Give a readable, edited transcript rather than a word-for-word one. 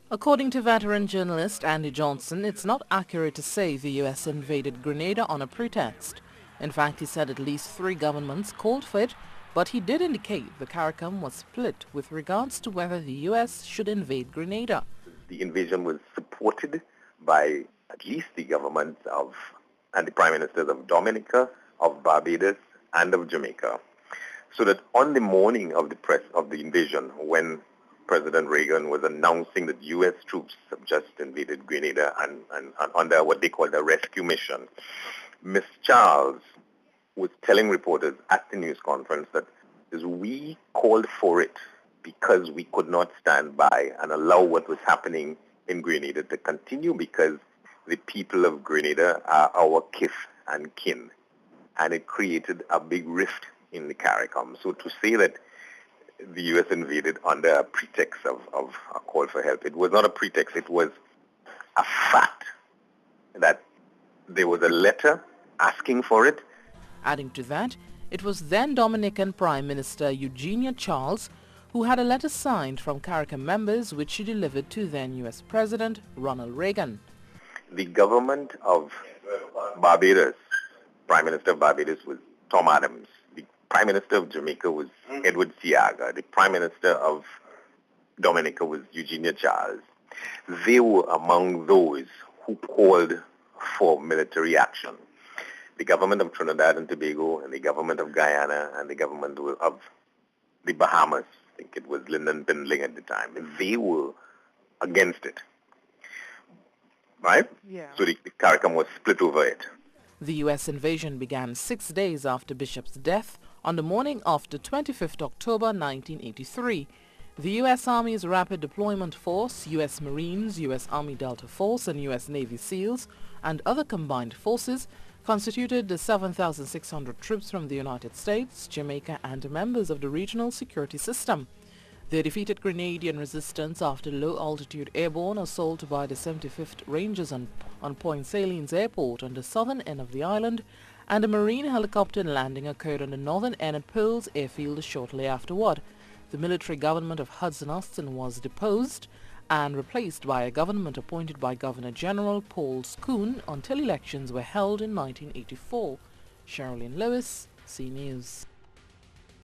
According to veteran journalist Andy Johnson, it's not accurate to say the U.S. invaded Grenada on a pretext. In fact, he said at least 3 governments called for it, but he did indicate the CARICOM was split with regards to whether the U.S. should invade Grenada. The invasion was supported by at least the governments of and the Prime Ministers of Dominica, of Barbados, and of Jamaica. So that on the morning of the invasion, when President Reagan was announcing that U.S. troops have just invaded Grenada and under what they called a rescue mission, Ms. Charles was telling reporters at the news conference that we called for it because we could not stand by and allow what was happening in Grenada to continue, because the people of Grenada are our kith and kin. And it created a big rift in the CARICOM. So to say that the U.S. invaded under a pretext of a call for help, it was not a pretext. It was a fact that there was a letter asking for it. Adding to that, it was then Dominican Prime Minister Eugenia Charles who had a letter signed from CARICOM members which she delivered to then U.S. President Ronald Reagan. The government of Barbados, Prime Minister of Barbados was Tom Adams. The Prime Minister of Jamaica was Edward Seaga. The Prime Minister of Dominica was Eugenia Charles. They were among those who called for military action. The government of Trinidad and Tobago and the government of Guyana and the government of the Bahamas, I think it was Lyndon Pindling at the time, they were against it. Right? Yeah. So the CARICOM was split over it. The U.S. invasion began 6 days after Bishop's death on the morning of the 25th October 1983. The U.S. Army's Rapid Deployment Force, U.S. Marines, U.S. Army Delta Force and U.S. Navy SEALs and other combined forces constituted the 7,600 troops from the United States, Jamaica and members of the regional security system. They defeated Grenadian resistance after low-altitude airborne assault by the 75th Rangers on Point Salines Airport on the southern end of the island, and a Marine helicopter landing occurred on the northern end at Pearls Airfield shortly afterward. The military government of Hudson Austin was deposed and replaced by a government appointed by Governor General Paul Scoon until elections were held in 1984. Cherrylene Lewis, CNews.